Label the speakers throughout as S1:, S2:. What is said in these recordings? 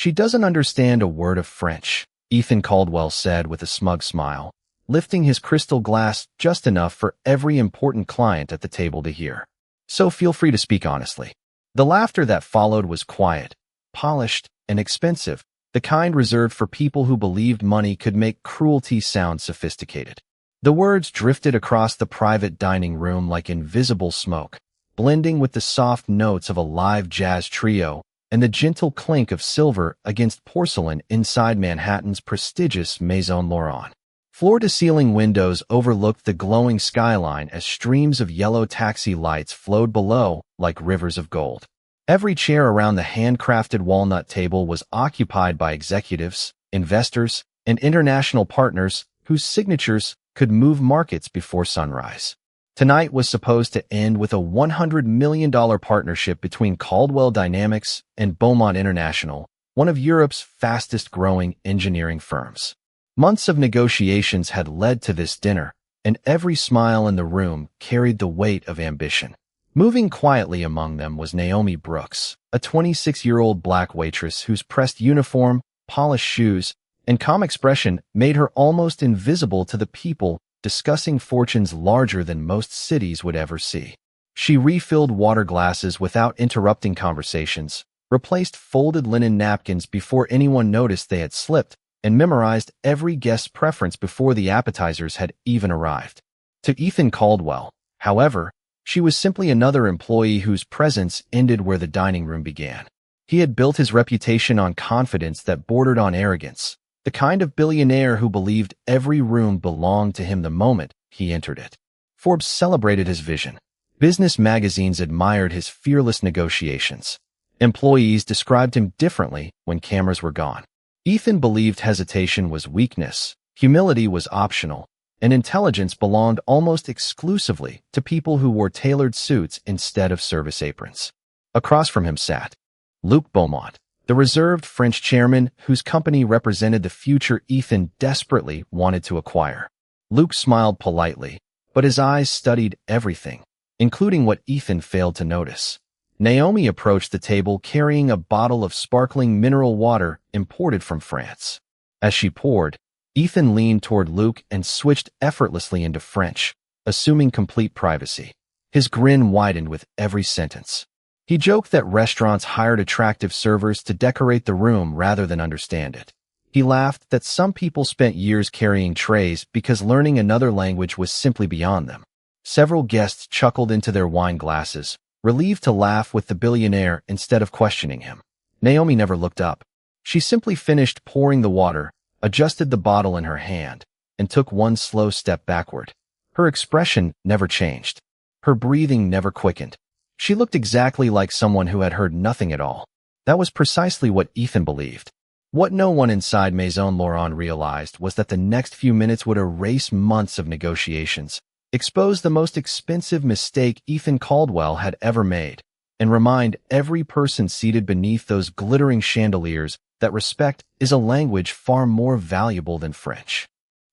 S1: She doesn't understand a word of French, Ethan Caldwell said with a smug smile, lifting his crystal glass just enough for every important client at the table to hear. So feel free to speak honestly. The laughter that followed was quiet, polished, and expensive, the kind reserved for people who believed money could make cruelty sound sophisticated. The words drifted across the private dining room like invisible smoke, blending with the soft notes of a live jazz trio and the gentle clink of silver against porcelain inside Manhattan's prestigious Maison Laurent. Floor-to-ceiling windows overlooked the glowing skyline as streams of yellow taxi lights flowed below like rivers of gold. Every chair around the handcrafted walnut table was occupied by executives, investors, and international partners whose signatures could move markets before sunrise. Tonight was supposed to end with a $100 million partnership between Caldwell Dynamics and Beaumont International, one of Europe's fastest-growing engineering firms. Months of negotiations had led to this dinner, and every smile in the room carried the weight of ambition. Moving quietly among them was Naomi Brooks, a 26-year-old black waitress whose pressed uniform, polished shoes, and calm expression made her almost invisible to the people discussing fortunes larger than most cities would ever see. She refilled water glasses without interrupting conversations, replaced folded linen napkins before anyone noticed they had slipped, and memorized every guest's preference before the appetizers had even arrived. To Ethan Caldwell, however, she was simply another employee whose presence ended where the dining room began. He had built his reputation on confidence that bordered on arrogance, the kind of billionaire who believed every room belonged to him the moment he entered it. Forbes celebrated his vision. Business magazines admired his fearless negotiations. Employees described him differently when cameras were gone. Ethan believed hesitation was weakness, humility was optional, and intelligence belonged almost exclusively to people who wore tailored suits instead of service aprons. Across from him sat Luc Beaumont, the reserved French chairman whose company represented the future Ethan desperately wanted to acquire. Luc smiled politely, but his eyes studied everything, including what Ethan failed to notice. Naomi approached the table carrying a bottle of sparkling mineral water imported from France. As she poured, Ethan leaned toward Luc and switched effortlessly into French, assuming complete privacy. His grin widened with every sentence. He joked that restaurants hired attractive servers to decorate the room rather than understand it. He laughed that some people spent years carrying trays because learning another language was simply beyond them. Several guests chuckled into their wine glasses, relieved to laugh with the billionaire instead of questioning him. Naomi never looked up. She simply finished pouring the water, adjusted the bottle in her hand, and took one slow step backward. Her expression never changed. Her breathing never quickened. She looked exactly like someone who had heard nothing at all. That was precisely what Ethan believed. What no one inside Maison Laurent realized was that the next few minutes would erase months of negotiations, expose the most expensive mistake Ethan Caldwell had ever made, and remind every person seated beneath those glittering chandeliers that respect is a language far more valuable than French.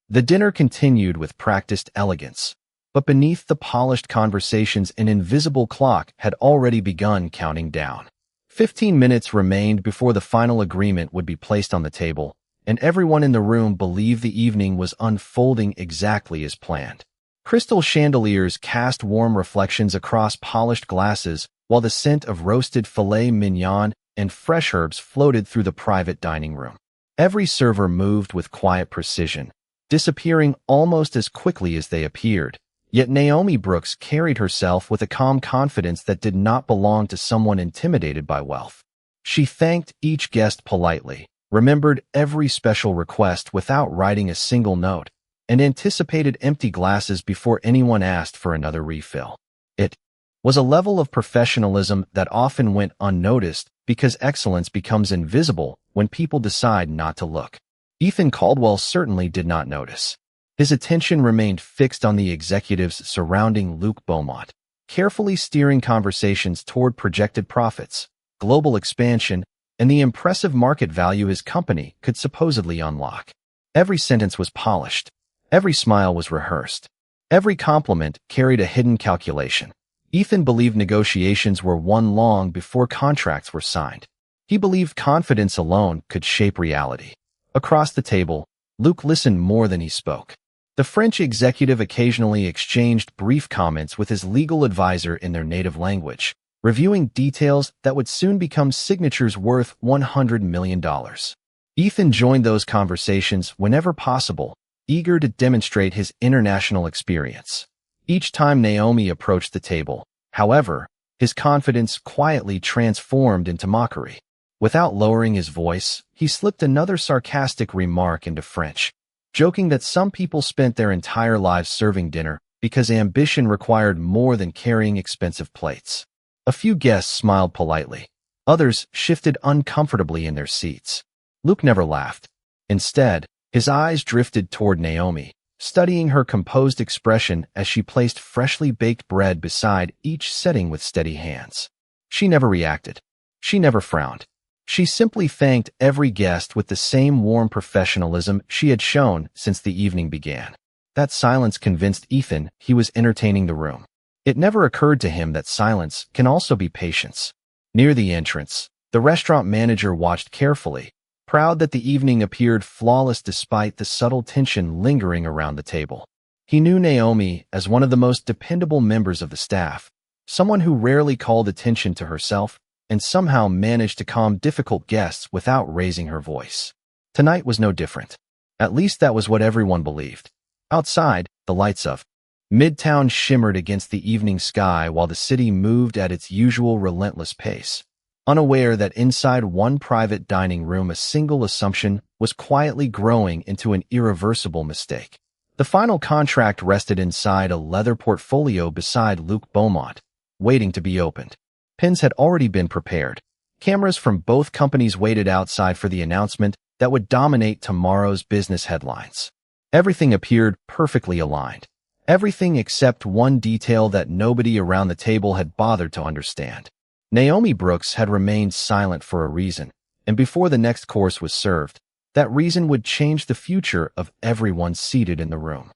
S1: The dinner continued with practiced elegance, but beneath the polished conversations an invisible clock had already begun counting down. 15 minutes remained before the final agreement would be placed on the table, and everyone in the room believed the evening was unfolding exactly as planned. Crystal chandeliers cast warm reflections across polished glasses, while the scent of roasted filet mignon and fresh herbs floated through the private dining room. Every server moved with quiet precision, disappearing almost as quickly as they appeared. Yet Naomi Brooks carried herself with a calm confidence that did not belong to someone intimidated by wealth. She thanked each guest politely, remembered every special request without writing a single note, and anticipated empty glasses before anyone asked for another refill. It was a level of professionalism that often went unnoticed because excellence becomes invisible when people decide not to look. Ethan Caldwell certainly did not notice. His attention remained fixed on the executives surrounding Luc Beaumont, carefully steering conversations toward projected profits, global expansion, and the impressive market value his company could supposedly unlock. Every sentence was polished. Every smile was rehearsed. Every compliment carried a hidden calculation. Ethan believed negotiations were won long before contracts were signed. He believed confidence alone could shape reality. Across the table, Luke listened more than he spoke. The French executive occasionally exchanged brief comments with his legal advisor in their native language, reviewing details that would soon become signatures worth $100 million. Ethan joined those conversations whenever possible, eager to demonstrate his international experience. Each time Naomi approached the table, however, his confidence quietly transformed into mockery. Without lowering his voice, he slipped another sarcastic remark into French, joking that some people spent their entire lives serving dinner because ambition required more than carrying expensive plates. A few guests smiled politely. Others shifted uncomfortably in their seats. Luke never laughed. Instead, his eyes drifted toward Naomi, studying her composed expression as she placed freshly baked bread beside each setting with steady hands. She never reacted. She never frowned. She simply thanked every guest with the same warm professionalism she had shown since the evening began. That silence convinced Ethan he was entertaining the room. It never occurred to him that silence can also be patience. Near the entrance, the restaurant manager watched carefully, proud that the evening appeared flawless despite the subtle tension lingering around the table. He knew Naomi as one of the most dependable members of the staff, someone who rarely called attention to herself and somehow managed to calm difficult guests without raising her voice. Tonight was no different. At least that was what everyone believed. Outside, the lights of Midtown shimmered against the evening sky while the city moved at its usual relentless pace. Unaware that inside one private dining room a single assumption was quietly growing into an irreversible mistake. The final contract rested inside a leather portfolio beside Luc Beaumont, waiting to be opened. Pins had already been prepared. Cameras from both companies waited outside for the announcement that would dominate tomorrow's business headlines. Everything appeared perfectly aligned. Everything except one detail that nobody around the table had bothered to understand. Naomi Brooks had remained silent for a reason, and before the next course was served, that reason would change the future of everyone seated in the room.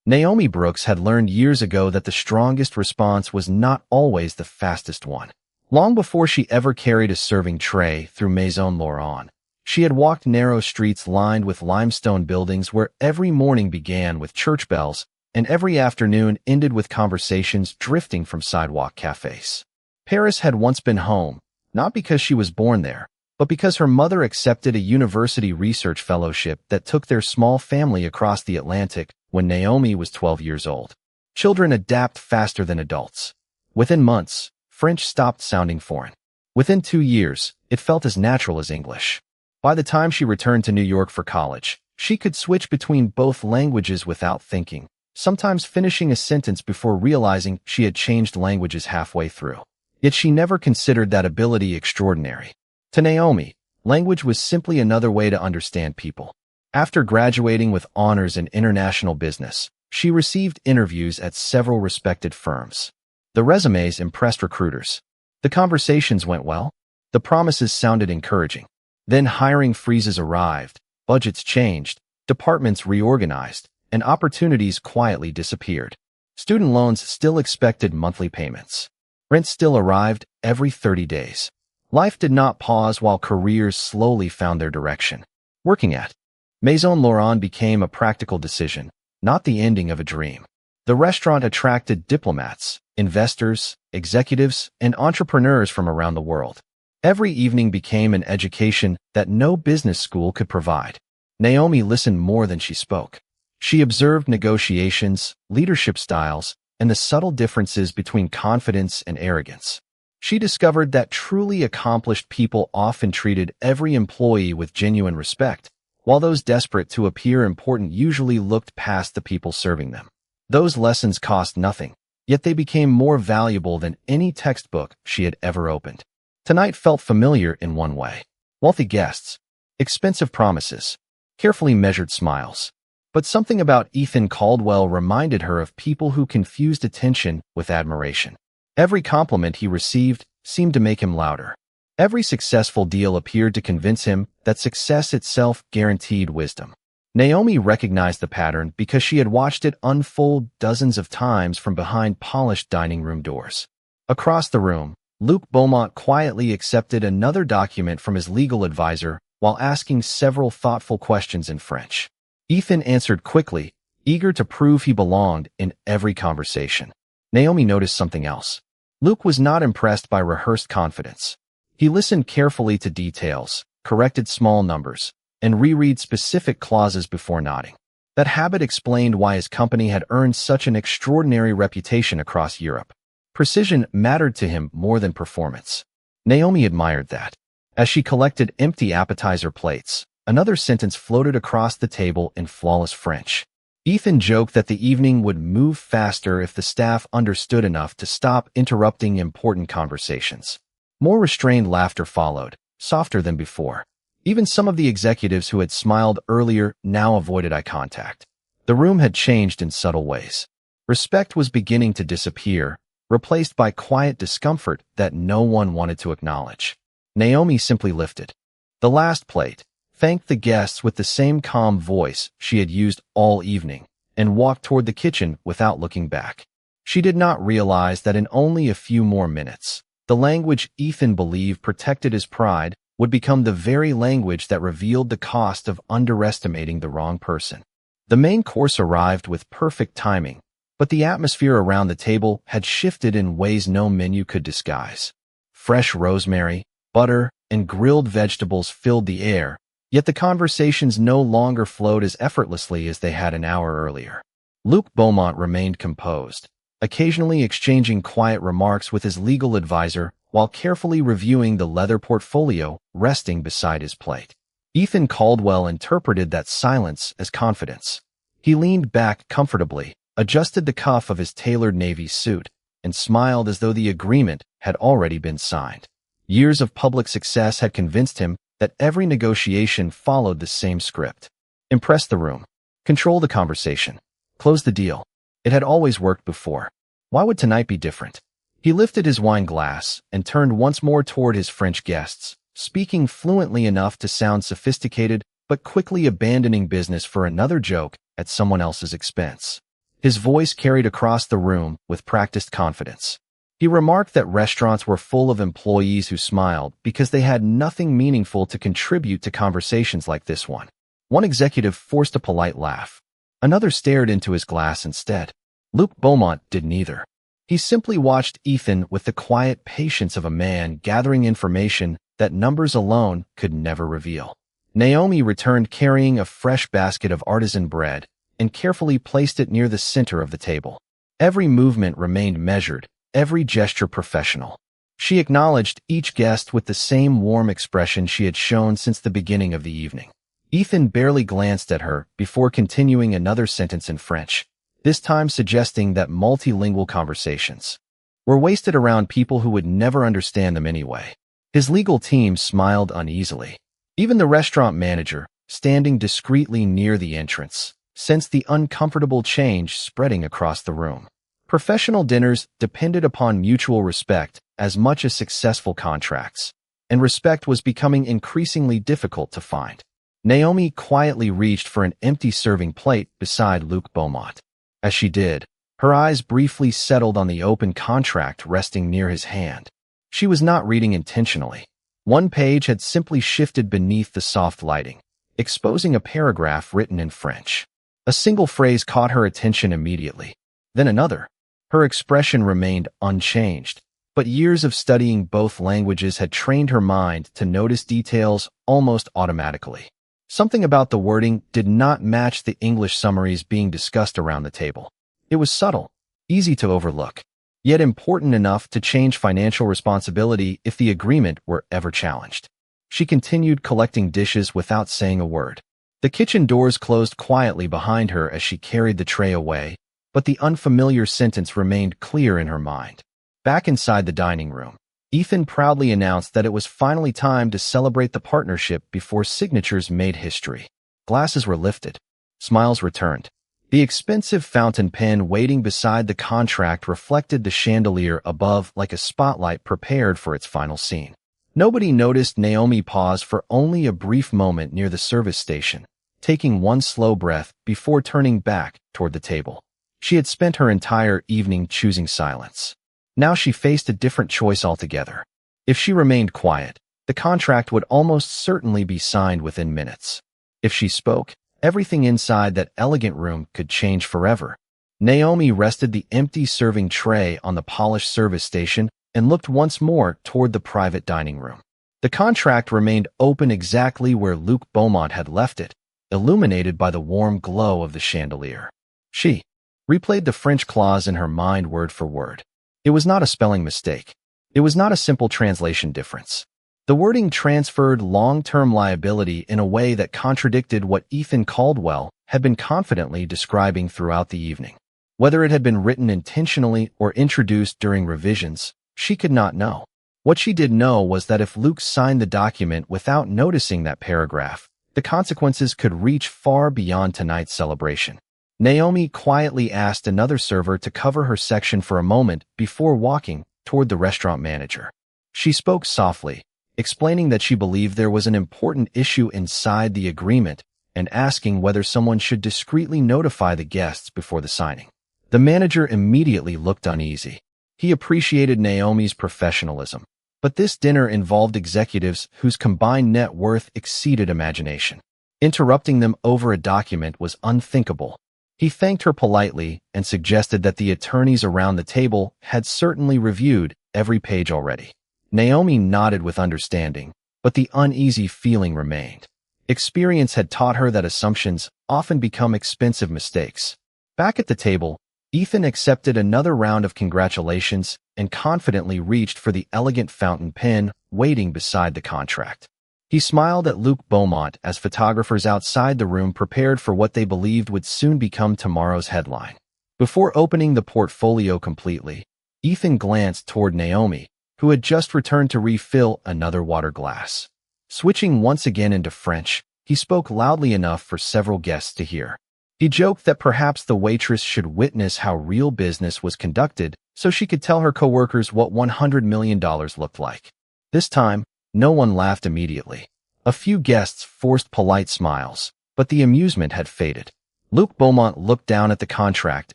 S1: Naomi Brooks had learned years ago that the strongest response was not always the fastest one. Long before she ever carried a serving tray through Maison Laurent, she had walked narrow streets lined with limestone buildings where every morning began with church bells and every afternoon ended with conversations drifting from sidewalk cafes. Paris had once been home, not because she was born there, but because her mother accepted a university research fellowship that took their small family across the Atlantic when Naomi was 12 years old. Children adapt faster than adults. Within months, French stopped sounding foreign. Within 2 years, it felt as natural as English. By the time she returned to New York for college, she could switch between both languages without thinking, sometimes finishing a sentence before realizing she had changed languages halfway through. Yet she never considered that ability extraordinary. To Naomi, language was simply another way to understand people. After graduating with honors in international business, she received interviews at several respected firms. The resumes impressed recruiters. The conversations went well. The promises sounded encouraging. Then hiring freezes arrived, budgets changed, departments reorganized, and opportunities quietly disappeared. Student loans still expected monthly payments. Rent still arrived every 30 days. Life did not pause while careers slowly found their direction. Working at Maison Laurent became a practical decision, not the ending of a dream. The restaurant attracted diplomats, investors, executives, and entrepreneurs from around the world. Every evening became an education that no business school could provide. Naomi listened more than she spoke. She observed negotiations, leadership styles, and the subtle differences between confidence and arrogance. She discovered that truly accomplished people often treated every employee with genuine respect, while those desperate to appear important usually looked past the people serving them. Those lessons cost nothing, yet they became more valuable than any textbook she had ever opened. Tonight felt familiar in one way. Wealthy guests, expensive promises, carefully measured smiles. But something about Ethan Caldwell reminded her of people who confused attention with admiration. Every compliment he received seemed to make him louder. Every successful deal appeared to convince him that success itself guaranteed wisdom. Naomi recognized the pattern because she had watched it unfold dozens of times from behind polished dining room doors. Across the room, Luke Beaumont quietly accepted another document from his legal advisor while asking several thoughtful questions in French. Ethan answered quickly, eager to prove he belonged in every conversation. Naomi noticed something else. Luke was not impressed by rehearsed confidence. He listened carefully to details, corrected small numbers, and reread specific clauses before nodding. That habit explained why his company had earned such an extraordinary reputation across Europe. Precision mattered to him more than performance. Naomi admired that. As she collected empty appetizer plates, another sentence floated across the table in flawless French. Ethan joked that the evening would move faster if the staff understood enough to stop interrupting important conversations. More restrained laughter followed, softer than before. Even some of the executives who had smiled earlier now avoided eye contact. The room had changed in subtle ways. Respect was beginning to disappear, replaced by quiet discomfort that no one wanted to acknowledge. Naomi simply lifted the last plate, thanked the guests with the same calm voice she had used all evening, and walked toward the kitchen without looking back. She did not realize that in only a few more minutes, the language Ethan believed protected his pride would become the very language that revealed the cost of underestimating the wrong person. The main course arrived with perfect timing, but the atmosphere around the table had shifted in ways no menu could disguise. Fresh rosemary, butter, and grilled vegetables filled the air, yet the conversations no longer flowed as effortlessly as they had an hour earlier. Luke Beaumont remained composed, occasionally exchanging quiet remarks with his legal advisor while carefully reviewing the leather portfolio resting beside his plate. Ethan Caldwell interpreted that silence as confidence. He leaned back comfortably, adjusted the cuff of his tailored navy suit, and smiled as though the agreement had already been signed. Years of public success had convinced him that every negotiation followed the same script. Impress the room. Control the conversation. Close the deal. It had always worked before. Why would tonight be different? He lifted his wine glass and turned once more toward his French guests, speaking fluently enough to sound sophisticated, but quickly abandoning business for another joke at someone else's expense. His voice carried across the room with practiced confidence. He remarked that restaurants were full of employees who smiled because they had nothing meaningful to contribute to conversations like this one. One executive forced a polite laugh. Another stared into his glass instead. Luke Beaumont did neither. He simply watched Ethan with the quiet patience of a man gathering information that numbers alone could never reveal. Naomi returned carrying a fresh basket of artisan bread and carefully placed it near the center of the table. Every movement remained measured, every gesture professional. She acknowledged each guest with the same warm expression she had shown since the beginning of the evening. Ethan barely glanced at her before continuing another sentence in French, this time suggesting that multilingual conversations were wasted around people who would never understand them anyway. His legal team smiled uneasily. Even the restaurant manager, standing discreetly near the entrance, sensed the uncomfortable change spreading across the room. Professional dinners depended upon mutual respect as much as successful contracts, and respect was becoming increasingly difficult to find. Naomi quietly reached for an empty serving plate beside Luke Beaumont. As she did, her eyes briefly settled on the open contract resting near his hand. She was not reading intentionally. One page had simply shifted beneath the soft lighting, exposing a paragraph written in French. A single phrase caught her attention immediately. Then another. Her expression remained unchanged, but years of studying both languages had trained her mind to notice details almost automatically. Something about the wording did not match the English summaries being discussed around the table. It was subtle, easy to overlook, yet important enough to change financial responsibility if the agreement were ever challenged. She continued collecting dishes without saying a word. The kitchen doors closed quietly behind her as she carried the tray away, but the unfamiliar sentence remained clear in her mind. Back inside the dining room, Ethan proudly announced that it was finally time to celebrate the partnership before signatures made history. Glasses were lifted. Smiles returned. The expensive fountain pen waiting beside the contract reflected the chandelier above like a spotlight prepared for its final scene. Nobody noticed Naomi pause for only a brief moment near the service station, taking one slow breath before turning back toward the table. She had spent her entire evening choosing silence. Now she faced a different choice altogether. If she remained quiet, the contract would almost certainly be signed within minutes. If she spoke, everything inside that elegant room could change forever. Naomi rested the empty serving tray on the polished service station and looked once more toward the private dining room. The contract remained open exactly where Luc Beaumont had left it, illuminated by the warm glow of the chandelier. She replayed the French clause in her mind word for word. It was not a spelling mistake. It was not a simple translation difference. The wording transferred long-term liability in a way that contradicted what Ethan Caldwell had been confidently describing throughout the evening. Whether it had been written intentionally or introduced during revisions, she could not know. What she did know was that if Luc signed the document without noticing that paragraph, the consequences could reach far beyond tonight's celebration. Naomi quietly asked another server to cover her section for a moment before walking toward the restaurant manager. She spoke softly, explaining that she believed there was an important issue inside the agreement and asking whether someone should discreetly notify the guests before the signing. The manager immediately looked uneasy. He appreciated Naomi's professionalism, but this dinner involved executives whose combined net worth exceeded imagination. Interrupting them over a document was unthinkable. He thanked her politely and suggested that the attorneys around the table had certainly reviewed every page already. Naomi nodded with understanding, but the uneasy feeling remained. Experience had taught her that assumptions often become expensive mistakes. Back at the table, Ethan accepted another round of congratulations and confidently reached for the elegant fountain pen waiting beside the contract. He smiled at Luc Beaumont as photographers outside the room prepared for what they believed would soon become tomorrow's headline. Before opening the portfolio completely, Ethan glanced toward Naomi, who had just returned to refill another water glass. Switching once again into French, he spoke loudly enough for several guests to hear. He joked that perhaps the waitress should witness how real business was conducted so she could tell her coworkers what $100 million looked like. This time, no one laughed immediately. A few guests forced polite smiles, but the amusement had faded. Luc Beaumont looked down at the contract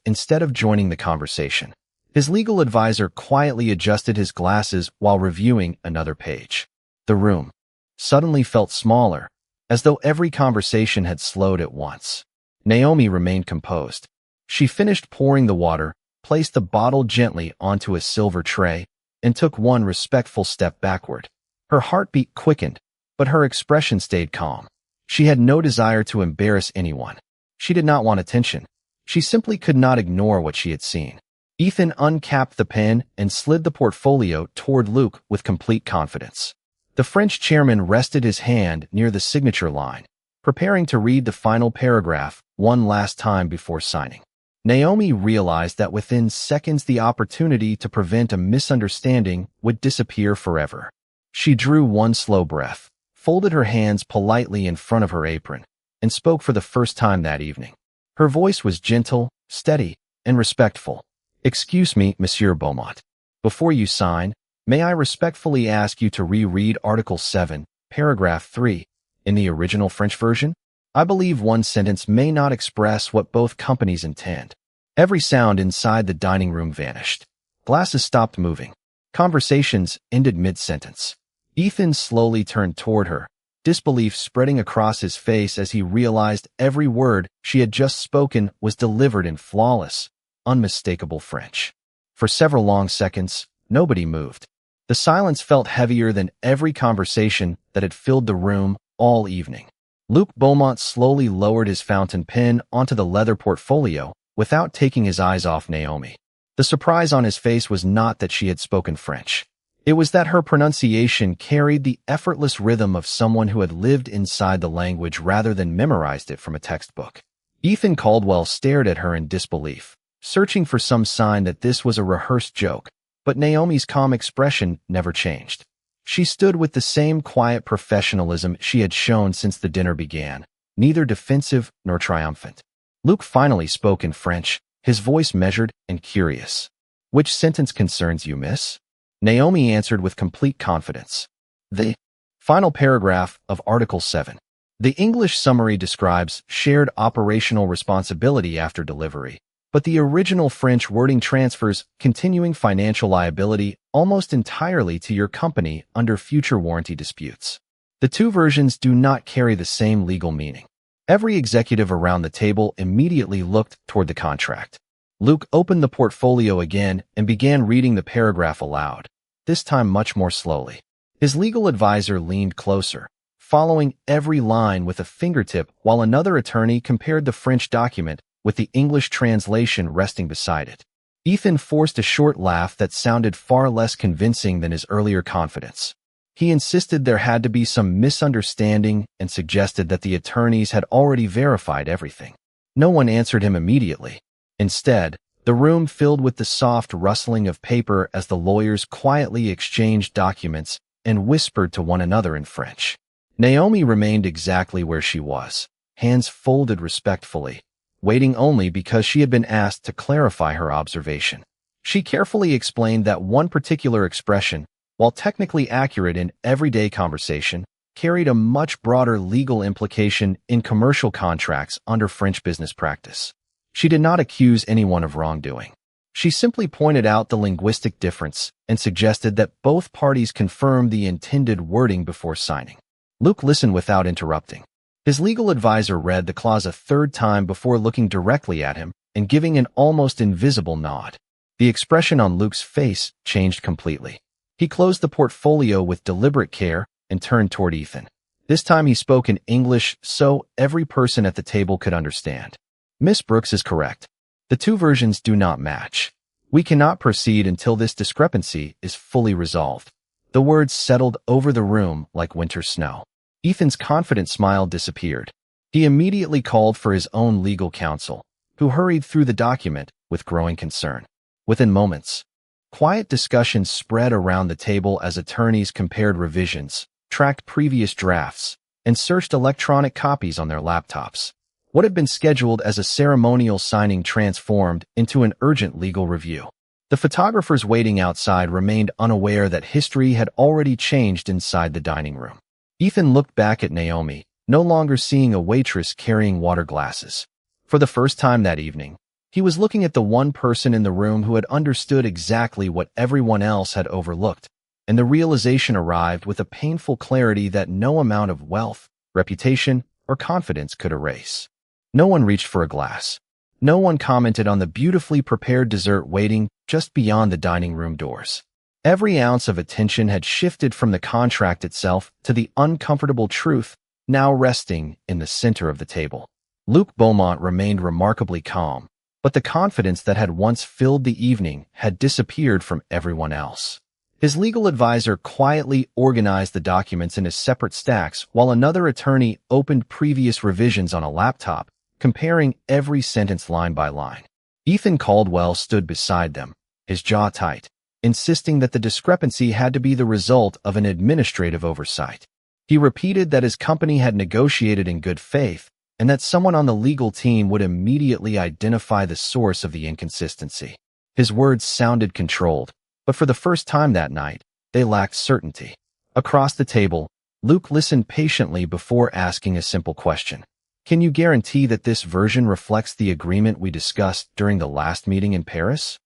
S1: instead of joining the conversation. His legal advisor quietly adjusted his glasses while reviewing another page. The room suddenly felt smaller, as though every conversation had slowed at once. Naomi remained composed. She finished pouring the water, placed the bottle gently onto a silver tray, and took one respectful step backward. Her heartbeat quickened, but her expression stayed calm. She had no desire to embarrass anyone. She did not want attention. She simply could not ignore what she had seen. Ethan uncapped the pen and slid the portfolio toward Luc with complete confidence. The French chairman rested his hand near the signature line, preparing to read the final paragraph one last time before signing. Naomi realized that within seconds the opportunity to prevent a misunderstanding would disappear forever. She drew one slow breath, folded her hands politely in front of her apron, and spoke for the first time that evening. Her voice was gentle, steady, and respectful. "Excuse me, Monsieur Beaumont. Before you sign, may I respectfully ask you to reread Article 7, Paragraph 3, in the original French version? I believe one sentence may not express what both companies intend." Every sound inside the dining room vanished. Glasses stopped moving. Conversations ended mid-sentence. Ethan slowly turned toward her, disbelief spreading across his face as he realized every word she had just spoken was delivered in flawless, unmistakable French. For several long seconds, nobody moved. The silence felt heavier than every conversation that had filled the room all evening. Luc Beaumont slowly lowered his fountain pen onto the leather portfolio without taking his eyes off Naomi. The surprise on his face was not that she had spoken French. It was that her pronunciation carried the effortless rhythm of someone who had lived inside the language rather than memorized it from a textbook. Ethan Caldwell stared at her in disbelief, searching for some sign that this was a rehearsed joke, but Naomi's calm expression never changed. She stood with the same quiet professionalism she had shown since the dinner began, neither defensive nor triumphant. Luc finally spoke in French, his voice measured and curious. "Which sentence concerns you, miss?" Naomi answered with complete confidence. "The final paragraph of Article 7. The English summary describes shared operational responsibility after delivery, but the original French wording transfers continuing financial liability almost entirely to your company under future warranty disputes. The two versions do not carry the same legal meaning. Every executive around the table immediately looked toward the contract. Luke opened the portfolio again and began reading the paragraph aloud, this time much more slowly. His legal advisor leaned closer, following every line with a fingertip while another attorney compared the French document with the English translation resting beside it. Ethan forced a short laugh that sounded far less convincing than his earlier confidence. He insisted there had to be some misunderstanding and suggested that the attorneys had already verified everything. No one answered him immediately. Instead, the room filled with the soft rustling of paper as the lawyers quietly exchanged documents and whispered to one another in French. Naomi remained exactly where she was, hands folded respectfully, waiting only because she had been asked to clarify her observation. She carefully explained that one particular expression, while technically accurate in everyday conversation, carried a much broader legal implication in commercial contracts under French business practice. She did not accuse anyone of wrongdoing. She simply pointed out the linguistic difference and suggested that both parties confirm the intended wording before signing. Luke listened without interrupting. His legal advisor read the clause a third time before looking directly at him and giving an almost invisible nod. The expression on Luke's face changed completely. He closed the portfolio with deliberate care and turned toward Ethan. This time he spoke in English so every person at the table could understand. Miss Brooks is correct. The two versions do not match. We cannot proceed until this discrepancy is fully resolved. The words settled over the room like winter snow. Ethan's confident smile disappeared. He immediately called for his own legal counsel, who hurried through the document with growing concern. Within moments, quiet discussions spread around the table as attorneys compared revisions, tracked previous drafts, and searched electronic copies on their laptops. What had been scheduled as a ceremonial signing transformed into an urgent legal review. The photographers waiting outside remained unaware that history had already changed inside the dining room. Ethan looked back at Naomi, no longer seeing a waitress carrying water glasses. For the first time that evening, he was looking at the one person in the room who had understood exactly what everyone else had overlooked, and the realization arrived with a painful clarity that no amount of wealth, reputation, or confidence could erase. No one reached for a glass. No one commented on the beautifully prepared dessert waiting just beyond the dining room doors. Every ounce of attention had shifted from the contract itself to the uncomfortable truth now resting in the center of the table. Luke Beaumont remained remarkably calm, but the confidence that had once filled the evening had disappeared from everyone else. His legal advisor quietly organized the documents into separate stacks while another attorney opened previous revisions on a laptop, comparing every sentence line by line. Ethan Caldwell stood beside them, his jaw tight, insisting that the discrepancy had to be the result of an administrative oversight. He repeated that his company had negotiated in good faith and that someone on the legal team would immediately identify the source of the inconsistency. His words sounded controlled, but for the first time that night, they lacked certainty. Across the table, Luke listened patiently before asking a simple question. Can you guarantee that this version reflects the agreement we discussed during the last meeting in Paris?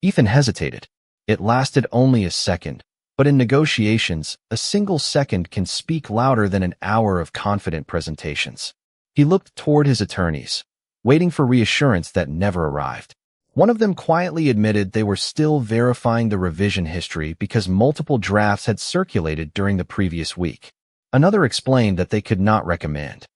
S1: Ethan hesitated. It lasted only a second, but in negotiations, a single second can speak louder than an hour of confident presentations. He looked toward his attorneys, waiting for reassurance that never arrived. One of them quietly admitted they were still verifying the revision history because multiple drafts had circulated during the previous week. Another explained that they could not recommend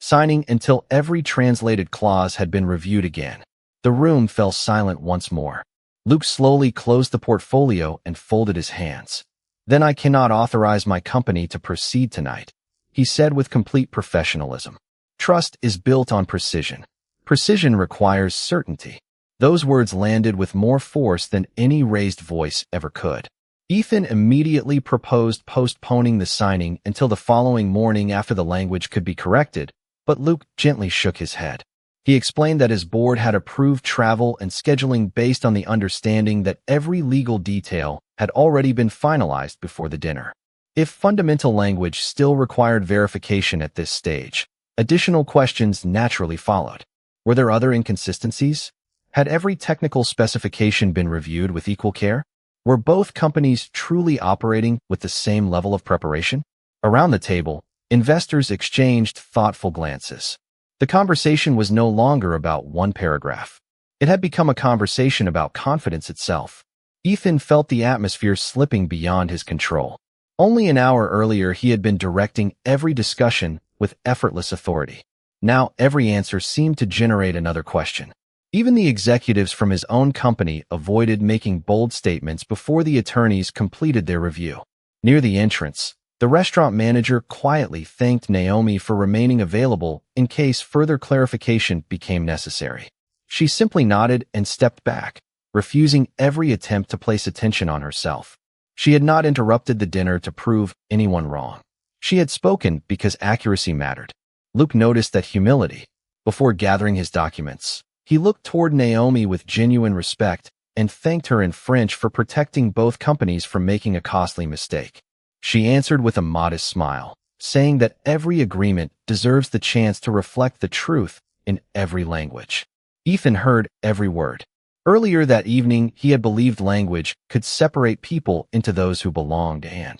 S1: signing until every translated clause had been reviewed again. The room fell silent once more. Luke slowly closed the portfolio and folded his hands. Then I cannot authorize my company to proceed tonight, he said with complete professionalism. Trust is built on precision. Precision requires certainty. Those words landed with more force than any raised voice ever could. Ethan immediately proposed postponing the signing until the following morning after the language could be corrected, but Luke gently shook his head. He explained that his board had approved travel and scheduling based on the understanding that every legal detail had already been finalized before the dinner. If fundamental language still required verification at this stage, additional questions naturally followed. Were there other inconsistencies? Had every technical specification been reviewed with equal care? Were both companies truly operating with the same level of preparation? Around the table, investors exchanged thoughtful glances. The conversation was no longer about one paragraph. It had become a conversation about confidence itself. Ethan felt the atmosphere slipping beyond his control. Only an hour earlier, he had been directing every discussion with effortless authority. Now, every answer seemed to generate another question. Even the executives from his own company avoided making bold statements before the attorneys completed their review. Near the entrance, the restaurant manager quietly thanked Naomi for remaining available in case further clarification became necessary. She simply nodded and stepped back, refusing every attempt to place attention on herself. She had not interrupted the dinner to prove anyone wrong. She had spoken because accuracy mattered. Luke noticed that humility. Before gathering his documents, he looked toward Naomi with genuine respect and thanked her in French for protecting both companies from making a costly mistake. She answered with a modest smile, saying that every agreement deserves the chance to reflect the truth in every language. Ethan heard every word. Earlier that evening, he had believed language could separate people into those who belonged and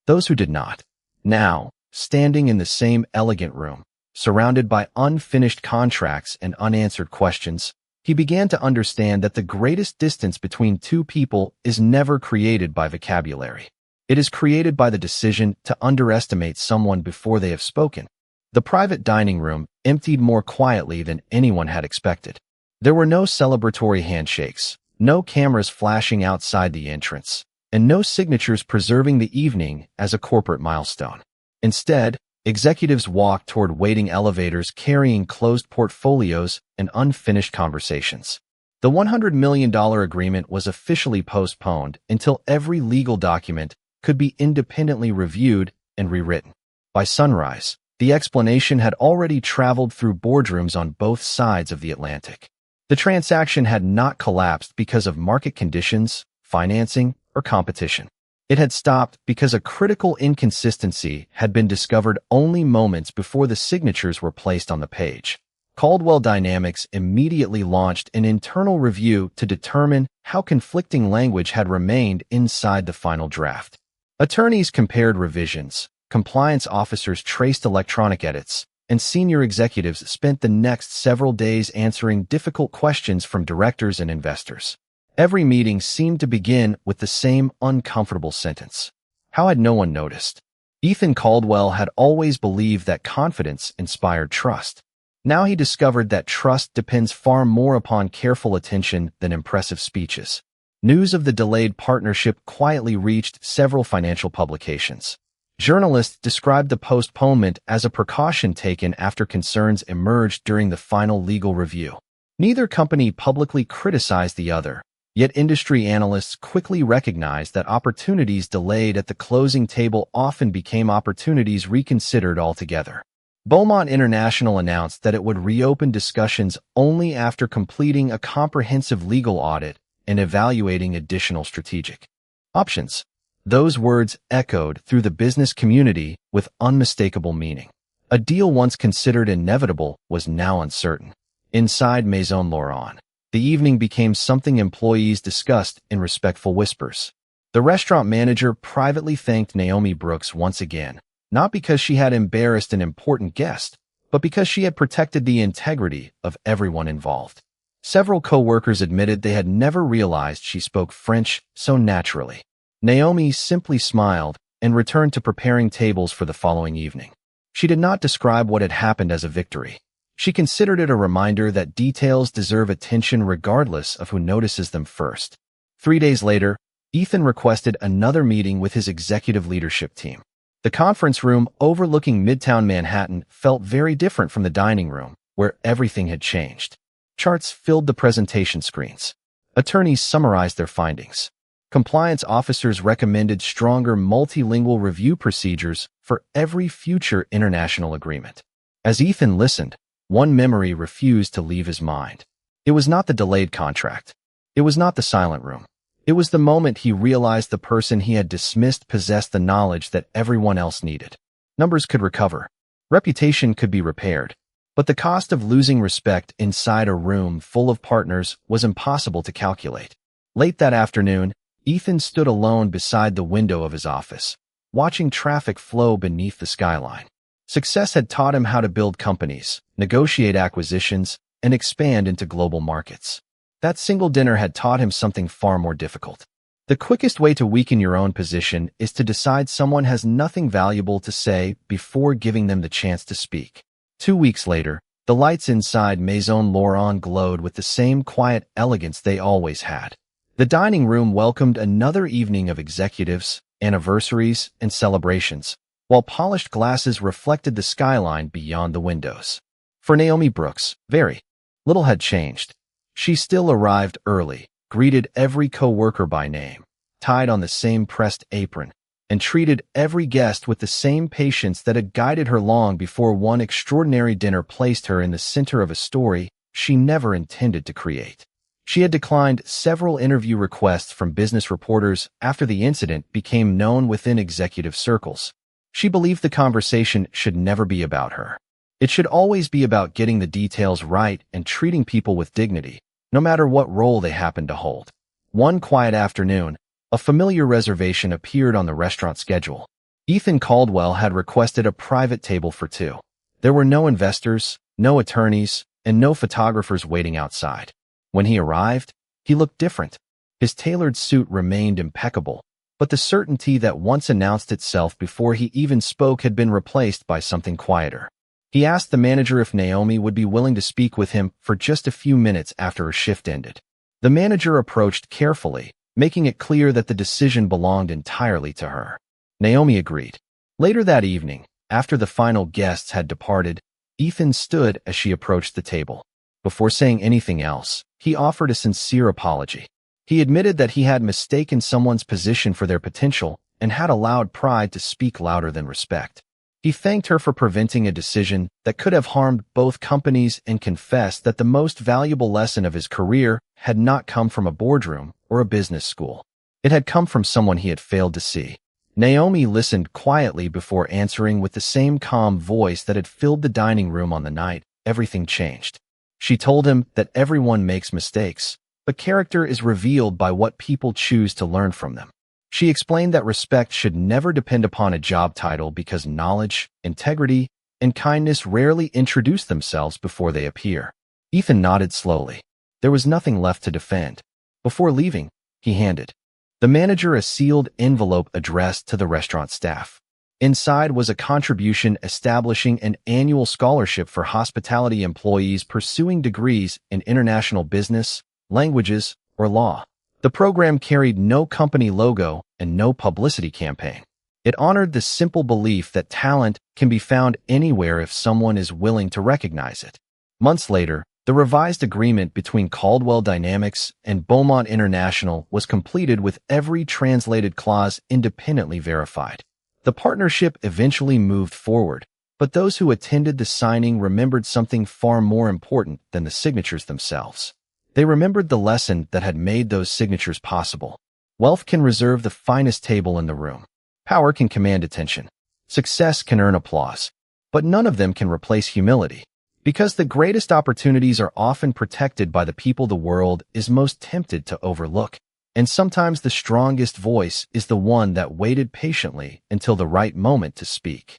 S1: those who did not. Now, standing in the same elegant room, surrounded by unfinished contracts and unanswered questions, he began to understand that the greatest distance between two people is never created by vocabulary. It is created by the decision to underestimate someone before they have spoken. The private dining room emptied more quietly than anyone had expected. There were no celebratory handshakes, no cameras flashing outside the entrance, and no signatures preserving the evening as a corporate milestone. Instead, executives walked toward waiting elevators carrying closed portfolios and unfinished conversations. The $100 million agreement was officially postponed until every legal document could be independently reviewed and rewritten. By sunrise, the explanation had already traveled through boardrooms on both sides of the Atlantic. The transaction had not collapsed because of market conditions, financing, or competition. It had stopped because a critical inconsistency had been discovered only moments before the signatures were placed on the page. Caldwell Dynamics immediately launched an internal review to determine how conflicting language had remained inside the final draft. Attorneys compared revisions, compliance officers traced electronic edits, and senior executives spent the next several days answering difficult questions from directors and investors. Every meeting seemed to begin with the same uncomfortable sentence. How had no one noticed? Ethan Caldwell had always believed that confidence inspired trust. Now he discovered that trust depends far more upon careful attention than impressive speeches. News of the delayed partnership quietly reached several financial publications. Journalists described the postponement as a precaution taken after concerns emerged during the final legal review. Neither company publicly criticized the other, yet industry analysts quickly recognized that opportunities delayed at the closing table often became opportunities reconsidered altogether. Beaumont International announced that it would reopen discussions only after completing a comprehensive legal audit and evaluating additional strategic options. Those words echoed through the business community with unmistakable meaning. A deal once considered inevitable was now uncertain. Inside Maison Laurent, the evening became something employees discussed in respectful whispers. The restaurant manager privately thanked Naomi Brooks once again, not because she had embarrassed an important guest, but because she had protected the integrity of everyone involved. Several co-workers admitted they had never realized she spoke French so naturally. Naomi simply smiled and returned to preparing tables for the following evening. She did not describe what had happened as a victory. She considered it a reminder that details deserve attention regardless of who notices them first. 3 days later, Ethan requested another meeting with his executive leadership team. The conference room overlooking Midtown Manhattan felt very different from the dining room, where everything had changed. Charts filled the presentation screens. Attorneys summarized their findings. Compliance officers recommended stronger multilingual review procedures for every future international agreement. As Ethan listened, one memory refused to leave his mind. It was not the delayed contract. It was not the silent room. It was the moment he realized the person he had dismissed possessed the knowledge that everyone else needed. Numbers could recover. Reputation could be repaired. But the cost of losing respect inside a room full of partners was impossible to calculate. Late that afternoon, Ethan stood alone beside the window of his office, watching traffic flow beneath the skyline. Success had taught him how to build companies, negotiate acquisitions, and expand into global markets. That single dinner had taught him something far more difficult. The quickest way to weaken your own position is to decide someone has nothing valuable to say before giving them the chance to speak. 2 weeks later, the lights inside Maison Laurent glowed with the same quiet elegance they always had. The dining room welcomed another evening of executives, anniversaries, and celebrations, while polished glasses reflected the skyline beyond the windows. For Naomi Brooks, very little had changed. She still arrived early, greeted every co-worker by name, tied on the same pressed apron, and treated every guest with the same patience that had guided her long before one extraordinary dinner placed her in the center of a story she never intended to create. She had declined several interview requests from business reporters after the incident became known within executive circles. She believed the conversation should never be about her. It should always be about getting the details right and treating people with dignity, no matter what role they happened to hold. One quiet afternoon, a familiar reservation appeared on the restaurant schedule. Ethan Caldwell had requested a private table for two. There were no investors, no attorneys, and no photographers waiting outside. When he arrived, he looked different. His tailored suit remained impeccable, but the certainty that once announced itself before he even spoke had been replaced by something quieter. He asked the manager if Naomi would be willing to speak with him for just a few minutes after her shift ended. The manager approached carefully, making it clear that the decision belonged entirely to her. Naomi agreed. Later that evening, after the final guests had departed, Ethan stood as she approached the table. Before saying anything else, he offered a sincere apology. He admitted that he had mistaken someone's position for their potential and had allowed pride to speak louder than respect. He thanked her for preventing a decision that could have harmed both companies and confessed that the most valuable lesson of his career had not come from a boardroom or a business school. It had come from someone he had failed to see. Naomi listened quietly before answering with the same calm voice that had filled the dining room on the night everything changed. She told him that everyone makes mistakes, but character is revealed by what people choose to learn from them. She explained that respect should never depend upon a job title because knowledge, integrity, and kindness rarely introduce themselves before they appear. Ethan nodded slowly. There was nothing left to defend. Before leaving, he handed the manager a sealed envelope addressed to the restaurant staff. Inside was a contribution establishing an annual scholarship for hospitality employees pursuing degrees in international business, languages, or law. The program carried no company logo and no publicity campaign. It honored the simple belief that talent can be found anywhere if someone is willing to recognize it. Months later, the revised agreement between Caldwell Dynamics and Beaumont International was completed with every translated clause independently verified. The partnership eventually moved forward, but those who attended the signing remembered something far more important than the signatures themselves. They remembered the lesson that had made those signatures possible. Wealth can reserve the finest table in the room. Power can command attention. Success can earn applause. But none of them can replace humility. Because the greatest opportunities are often protected by the people the world is most tempted to overlook. And sometimes the strongest voice is the one that waited patiently until the right moment to speak.